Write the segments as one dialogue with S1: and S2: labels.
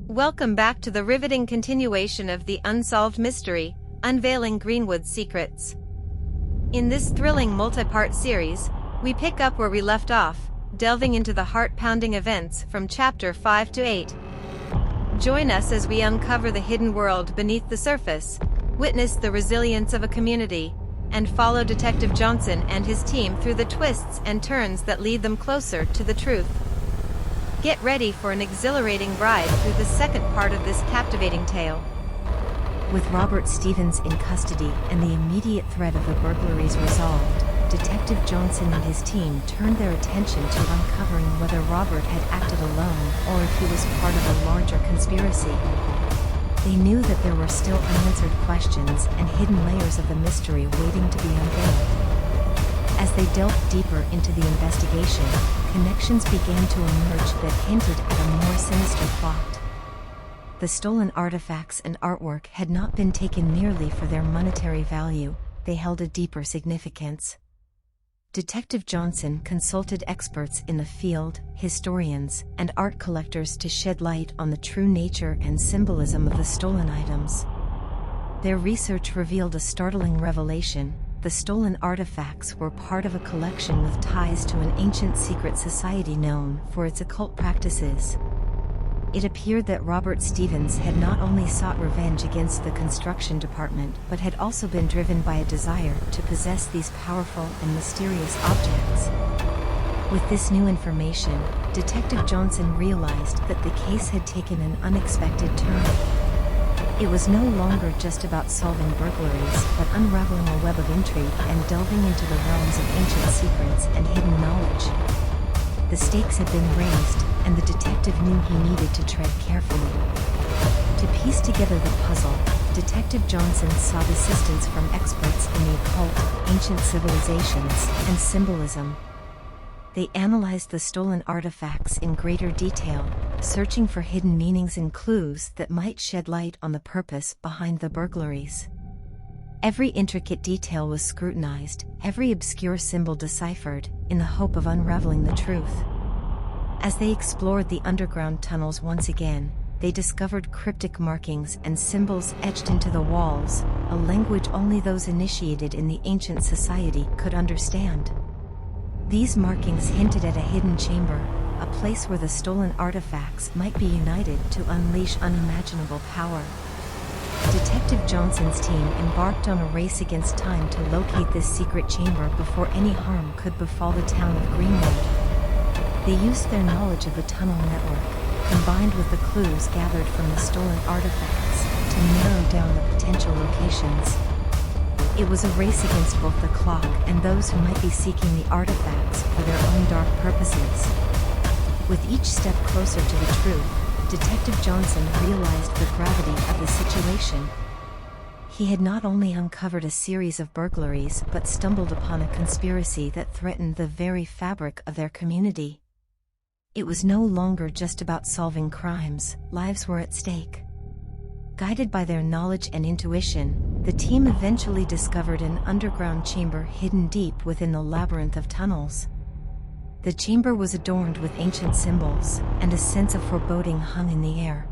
S1: Welcome back to the riveting continuation of the Unsolved Mystery, Unveiling Greenwood's Secrets. In this thrilling multi-part series, we pick up where we left off, delving into the heart-pounding events from Chapter 5 to 8. Join us as we uncover the hidden world beneath the surface, witness the resilience of a community, and follow Detective Johnson and his team through the twists and turns that lead them closer to the truth. Get ready for an exhilarating ride through the second part of this captivating tale.
S2: With Robert Stevens in custody and the immediate threat of the burglaries resolved, Detective Johnson and his team turned their attention to uncovering whether Robert had acted alone or if he was part of a larger conspiracy. They knew that there were still unanswered questions and hidden layers of the mystery waiting to be unveiled. As they delved deeper into the investigation, connections began to emerge that hinted at a more sinister plot. The stolen artifacts and artwork had not been taken merely for their monetary value, they held a deeper significance. Detective Johnson consulted experts in the field, historians, and art collectors to shed light on the true nature and symbolism of the stolen items. Their research revealed a startling revelation. The stolen artifacts were part of a collection with ties to an ancient secret society known for its occult practices. It appeared that Robert Stevens had not only sought revenge against the construction department but had also been driven by a desire to possess these powerful and mysterious objects. With this new information, Detective Johnson realized that the case had taken an unexpected turn. It was no longer just about solving burglaries, but unraveling a web of intrigue and delving into the realms of ancient secrets and hidden knowledge. The stakes had been raised, and the detective knew he needed to tread carefully. To piece together the puzzle, Detective Johnson sought assistance from experts in the occult, ancient civilizations, and symbolism. They analyzed the stolen artifacts in greater detail, searching for hidden meanings and clues that might shed light on the purpose behind the burglaries. Every intricate detail was scrutinized, every obscure symbol deciphered, in the hope of unraveling the truth. As they explored the underground tunnels once again, they discovered cryptic markings and symbols etched into the walls, a language only those initiated in the ancient society could understand. These markings hinted at a hidden chamber, a place where the stolen artifacts might be united to unleash unimaginable power. Detective Johnson's team embarked on a race against time to locate this secret chamber before any harm could befall the town of Greenwood. They used their knowledge of the tunnel network, combined with the clues gathered from the stolen artifacts, to narrow down the potential locations. It was a race against both the clock and those who might be seeking the artifacts for their own dark purposes. With each step closer to the truth, Detective Johnson realized the gravity of the situation. He had not only uncovered a series of burglaries but stumbled upon a conspiracy that threatened the very fabric of their community. It was no longer just about solving crimes, lives were at stake. Guided by their knowledge and intuition, the team eventually discovered an underground chamber hidden deep within the labyrinth of tunnels. The chamber was adorned with ancient symbols, and a sense of foreboding hung in the air.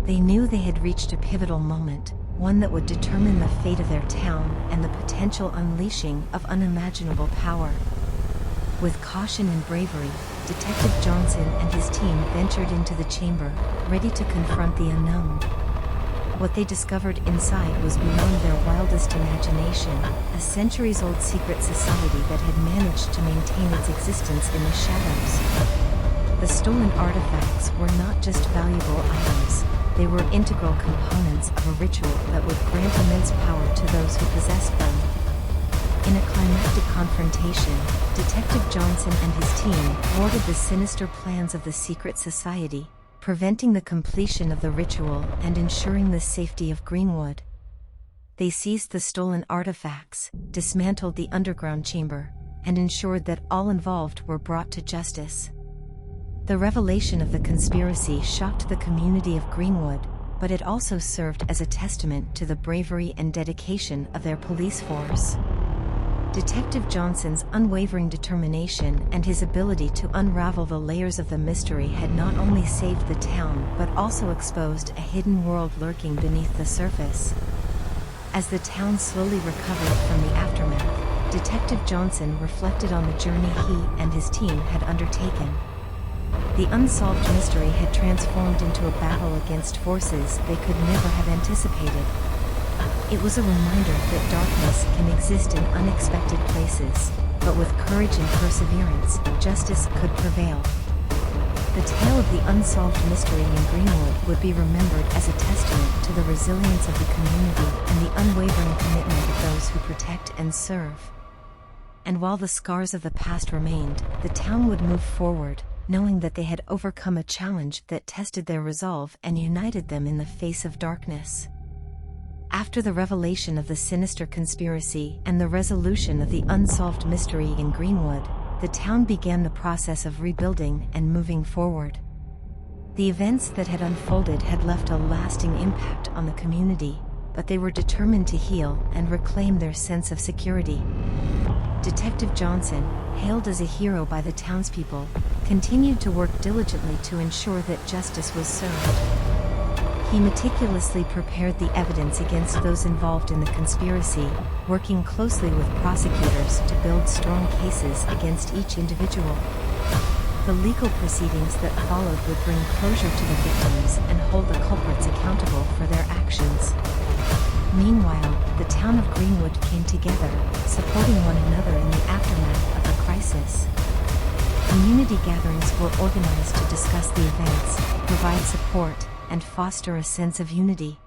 S2: They knew they had reached a pivotal moment, one that would determine the fate of their town and the potential unleashing of unimaginable power. With caution and bravery, Detective Johnson and his team ventured into the chamber, ready to confront the unknown. What they discovered inside was beyond their wildest imagination, a centuries-old secret society that had managed to maintain its existence in the shadows. The stolen artifacts were not just valuable items, they were integral components of a ritual that would grant immense power to those who possessed them. In a climactic confrontation, Detective Johnson and his team thwarted the sinister plans of the secret society, preventing the completion of the ritual and ensuring the safety of Greenwood. They seized the stolen artifacts, dismantled the underground chamber, and ensured that all involved were brought to justice. The revelation of the conspiracy shocked the community of Greenwood, but it also served as a testament to the bravery and dedication of their police force. Detective Johnson's unwavering determination and his ability to unravel the layers of the mystery had not only saved the town but also exposed a hidden world lurking beneath the surface. As the town slowly recovered from the aftermath, Detective Johnson reflected on the journey he and his team had undertaken. The unsolved mystery had transformed into a battle against forces they could never have anticipated. It was a reminder that darkness can exist in unexpected places, but with courage and perseverance, justice could prevail. The tale of the unsolved mystery in Greenwood would be remembered as a testament to the resilience of the community and the unwavering commitment of those who protect and serve. And while the scars of the past remained, the town would move forward, knowing that they had overcome a challenge that tested their resolve and united them in the face of darkness. After the revelation of the sinister conspiracy and the resolution of the unsolved mystery in Greenwood, the town began the process of rebuilding and moving forward. The events that had unfolded had left a lasting impact on the community, but they were determined to heal and reclaim their sense of security. Detective Johnson, hailed as a hero by the townspeople, continued to work diligently to ensure that justice was served. He meticulously prepared the evidence against those involved in the conspiracy, working closely with prosecutors to build strong cases against each individual. The legal proceedings that followed would bring closure to the victims and hold the culprits accountable for their actions. Meanwhile, the town of Greenwood came together, supporting one another in the aftermath of the crisis. Community gatherings were organized to discuss the events, provide support, and foster a sense of unity.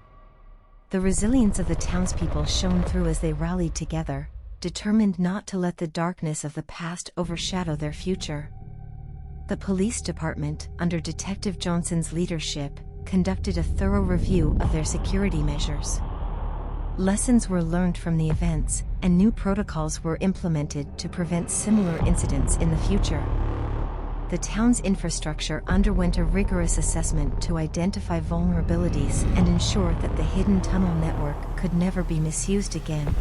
S2: The resilience of the townspeople shone through as they rallied together, determined not to let the darkness of the past overshadow their future. The police department, under Detective Johnson's leadership, conducted a thorough review of their security measures. Lessons were learned from the events, and new protocols were implemented to prevent similar incidents in the future. The town's infrastructure underwent a rigorous assessment to identify vulnerabilities and ensure that the hidden tunnel network could never be misused again.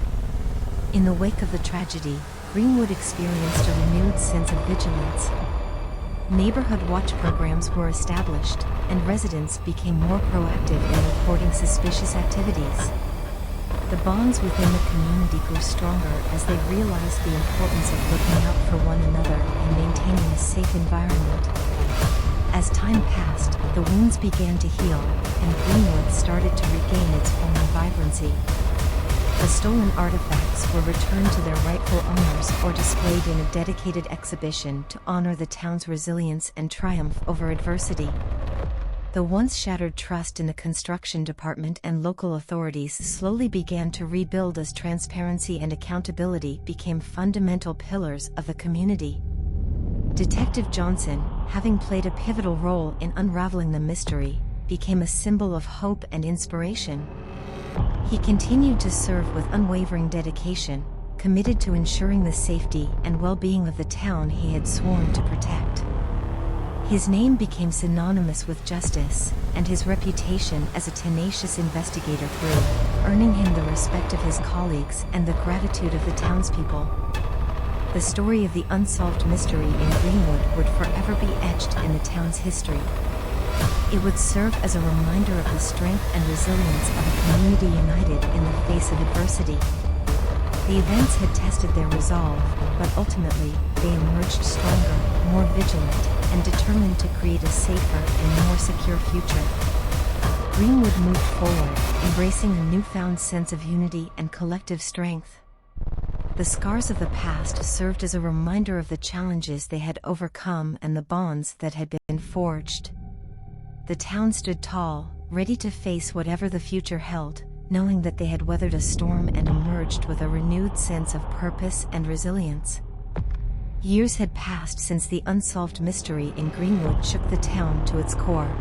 S2: In the wake of the tragedy, Greenwood experienced a renewed sense of vigilance. Neighborhood watch programs were established, and residents became more proactive in reporting suspicious activities. The bonds within the community grew stronger as they realized the importance of looking out for one another and maintaining a safe environment. As time passed, the wounds began to heal, and Greenwood started to regain its former vibrancy. The stolen artifacts were returned to their rightful owners or displayed in a dedicated exhibition to honor the town's resilience and triumph over adversity. The once shattered trust in the construction department and local authorities slowly began to rebuild as transparency and accountability became fundamental pillars of the community. Detective Johnson, having played a pivotal role in unraveling the mystery, became a symbol of hope and inspiration. He continued to serve with unwavering dedication, committed to ensuring the safety and well-being of the town he had sworn to protect. His name became synonymous with justice, and his reputation as a tenacious investigator grew, earning him the respect of his colleagues and the gratitude of the townspeople. The story of the unsolved mystery in Greenwood would forever be etched in the town's history. It would serve as a reminder of the strength and resilience of a community united in the face of adversity. The events had tested their resolve, but ultimately, they emerged stronger, more vigilant, and determined to create a safer and more secure future. Greenwood moved forward, embracing a newfound sense of unity and collective strength. The scars of the past served as a reminder of the challenges they had overcome and the bonds that had been forged. The town stood tall, ready to face whatever the future held, knowing that they had weathered a storm and emerged with a renewed sense of purpose and resilience. Years had passed since the unsolved mystery in Greenwood shook the town to its core.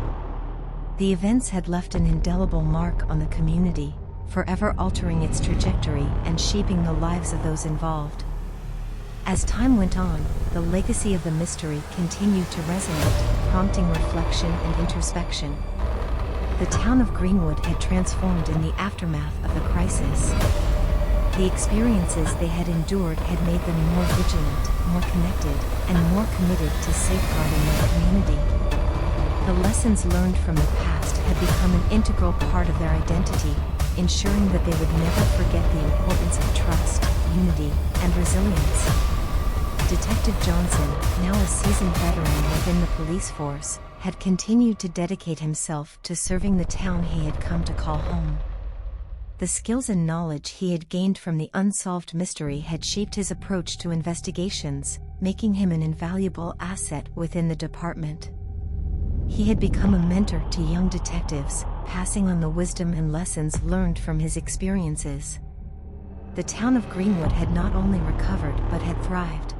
S2: The events had left an indelible mark on the community, forever altering its trajectory and shaping the lives of those involved. As time went on, the legacy of the mystery continued to resonate, prompting reflection and introspection. The town of Greenwood had transformed in the aftermath of the crisis. The experiences they had endured had made them more vigilant, more connected, and more committed to safeguarding their community. The lessons learned from the past had become an integral part of their identity, ensuring that they would never forget the importance of trust, unity, and resilience. Detective Johnson, now a seasoned veteran within the police force, had continued to dedicate himself to serving the town he had come to call home. The skills and knowledge he had gained from the unsolved mystery had shaped his approach to investigations, making him an invaluable asset within the department. He had become a mentor to young detectives, passing on the wisdom and lessons learned from his experiences. The town of Greenwood had not only recovered but had thrived.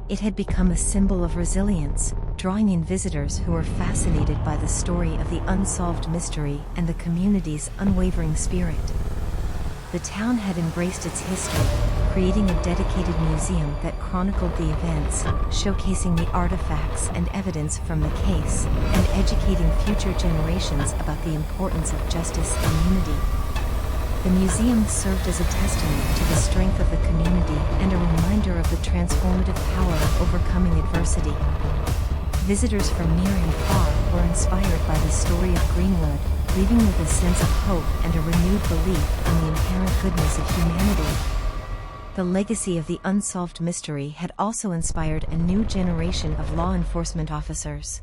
S2: It had become a symbol of resilience, drawing in visitors who were fascinated by the story of the unsolved mystery and the community's unwavering spirit. The town had embraced its history, creating a dedicated museum that chronicled the events, showcasing the artifacts and evidence from the case, and educating future generations about the importance of justice and unity. The museum served as a testament to the strength of the community and a reminder of the transformative power of overcoming adversity. Visitors from near and far were inspired by the story of Greenwood, leaving with a sense of hope and a renewed belief in the inherent goodness of humanity. The legacy of the unsolved mystery had also inspired a new generation of law enforcement officers.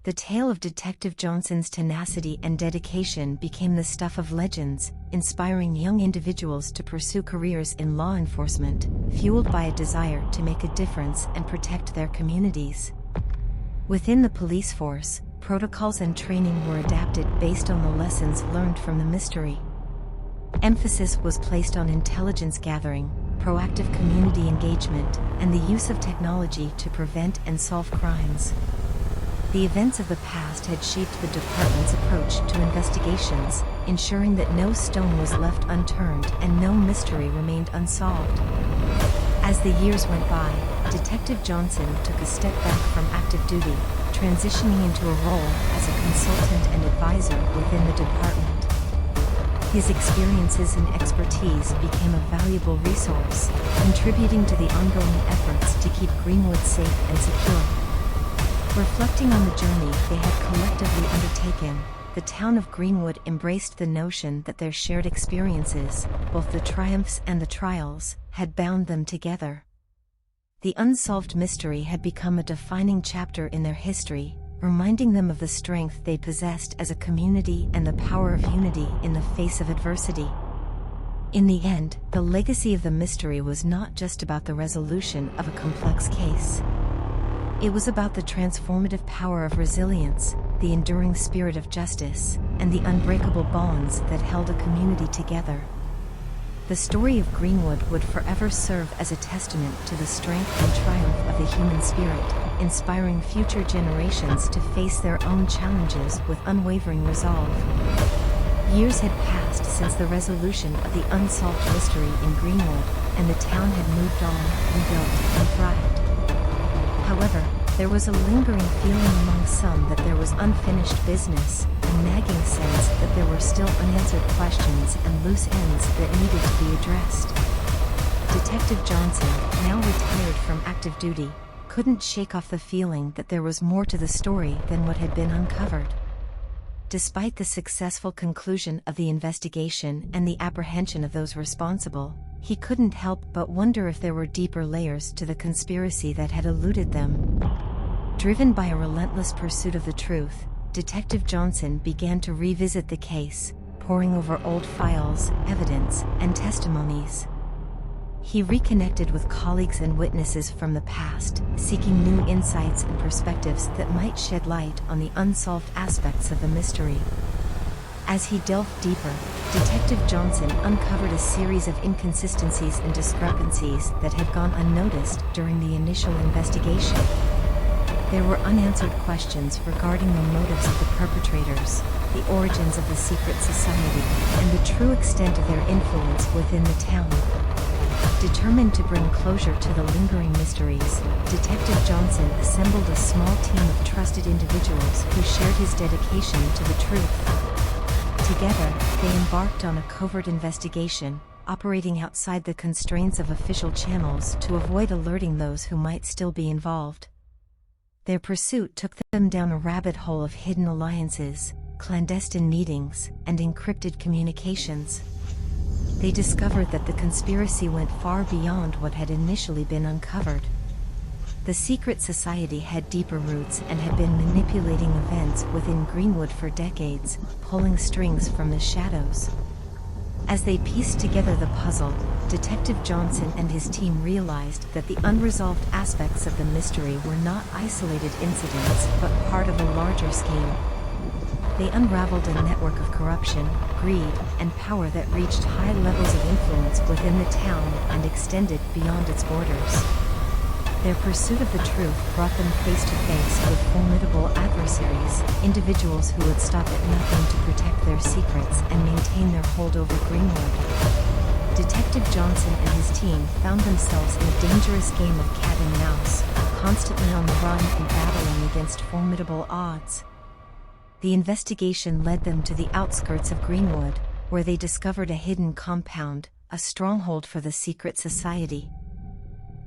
S2: The tale of Detective Johnson's tenacity and dedication became the stuff of legends, inspiring young individuals to pursue careers in law enforcement, fueled by a desire to make a difference and protect their communities. Within the police force, protocols and training were adapted based on the lessons learned from the mystery. Emphasis was placed on intelligence gathering, proactive community engagement, and the use of technology to prevent and solve crimes. The events of the past had shaped the department's approach to investigations, ensuring that no stone was left unturned and no mystery remained unsolved. As the years went by, Detective Johnson took a step back from active duty, transitioning into a role as a consultant and advisor within the department. His experiences and expertise became a valuable resource, contributing to the ongoing efforts to keep Greenwood safe and secure. Reflecting on the journey they had collectively undertaken, the town of Greenwood embraced the notion that their shared experiences, both the triumphs and the trials, had bound them together. The unsolved mystery had become a defining chapter in their history, reminding them of the strength they possessed as a community and the power of unity in the face of adversity. In the end, the legacy of the mystery was not just about the resolution of a complex case. It was about the transformative power of resilience, the enduring spirit of justice, and the unbreakable bonds that held a community together. The story of Greenwood would forever serve as a testament to the strength and triumph of the human spirit, inspiring future generations to face their own challenges with unwavering resolve. Years had passed since the resolution of the unsolved mystery in Greenwood, and the town had moved on, rebuilt, and thrived. However, there was a lingering feeling among some that there was unfinished business, a nagging sense that there were still unanswered questions and loose ends that needed to be addressed. Detective Johnson, now retired from active duty, couldn't shake off the feeling that there was more to the story than what had been uncovered. Despite the successful conclusion of the investigation and the apprehension of those responsible, he couldn't help but wonder if there were deeper layers to the conspiracy that had eluded them. Driven by a relentless pursuit of the truth, Detective Johnson began to revisit the case, poring over old files, evidence, and testimonies. He reconnected with colleagues and witnesses from the past, seeking new insights and perspectives that might shed light on the unsolved aspects of the mystery. As he delved deeper, Detective Johnson uncovered a series of inconsistencies and discrepancies that had gone unnoticed during the initial investigation. There were unanswered questions regarding the motives of the perpetrators, the origins of the secret society, and the true extent of their influence within the town. Determined to bring closure to the lingering mysteries, Detective Johnson assembled a small team of trusted individuals who shared his dedication to the truth. Together, they embarked on a covert investigation, operating outside the constraints of official channels to avoid alerting those who might still be involved. Their pursuit took them down a rabbit hole of hidden alliances, clandestine meetings, and encrypted communications. They discovered that the conspiracy went far beyond what had initially been uncovered. The secret society had deeper roots and had been manipulating events within Greenwood for decades, pulling strings from the shadows. As they pieced together the puzzle, Detective Johnson and his team realized that the unresolved aspects of the mystery were not isolated incidents but part of a larger scheme. They unraveled a network of corruption, greed, and power that reached high levels of influence within the town and extended beyond its borders. Their pursuit of the truth brought them face to face with formidable adversaries, individuals who would stop at nothing to protect their secrets and maintain their hold over Greenwood. Detective Johnson and his team found themselves in a dangerous game of cat and mouse, constantly on the run and battling against formidable odds. The investigation led them to the outskirts of Greenwood, where they discovered a hidden compound, a stronghold for the secret society.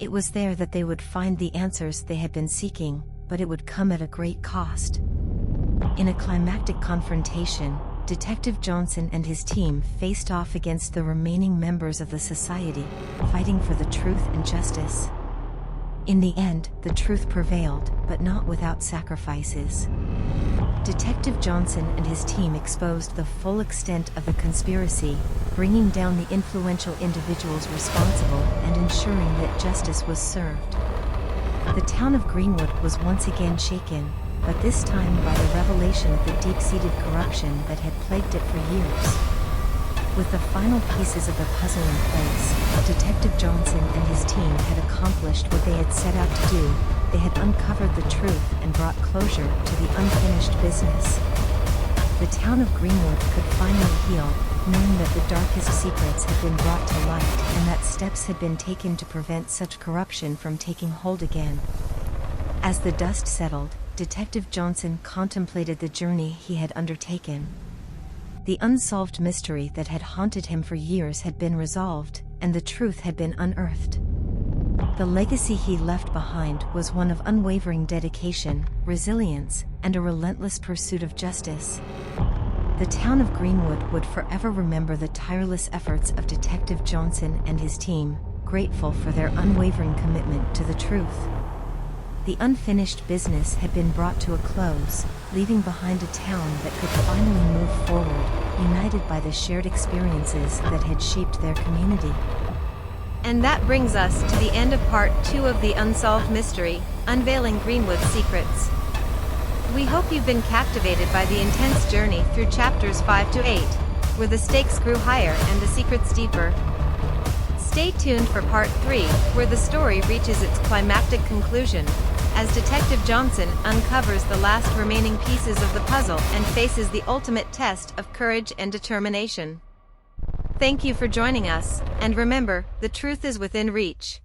S2: It was there that they would find the answers they had been seeking, but it would come at a great cost. In a climactic confrontation, Detective Johnson and his team faced off against the remaining members of the society, fighting for the truth and justice. In the end, the truth prevailed, but not without sacrifices. Detective Johnson and his team exposed the full extent of the conspiracy, bringing down the influential individuals responsible and ensuring that justice was served. The town of Greenwood was once again shaken, but this time by the revelation of the deep-seated corruption that had plagued it for years. With the final pieces of the puzzle in place, Detective Johnson and his team had accomplished what they had set out to do. They had uncovered the truth and brought closure to the unfinished business. The town of Greenwood could finally heal, knowing that the darkest secrets had been brought to light and that steps had been taken to prevent such corruption from taking hold again. As the dust settled, Detective Johnson contemplated the journey he had undertaken. The unsolved mystery that had haunted him for years had been resolved, and the truth had been unearthed. The legacy he left behind was one of unwavering dedication, resilience, and a relentless pursuit of justice. The town of Greenwood would forever remember the tireless efforts of Detective Johnson and his team, grateful for their unwavering commitment to the truth. The unfinished business had been brought to a close, leaving behind a town that could finally move forward, united by the shared experiences that had shaped their community.
S1: And that brings us to the end of part 2 of the Unsolved Mystery, Unveiling Greenwood's Secrets. We hope you've been captivated by the intense journey through chapters 5 to 8, where the stakes grew higher and the secrets deeper. Stay tuned for part 3, where the story reaches its climactic conclusion, as Detective Johnson uncovers the last remaining pieces of the puzzle and faces the ultimate test of courage and determination. Thank you for joining us, and remember, the truth is within reach.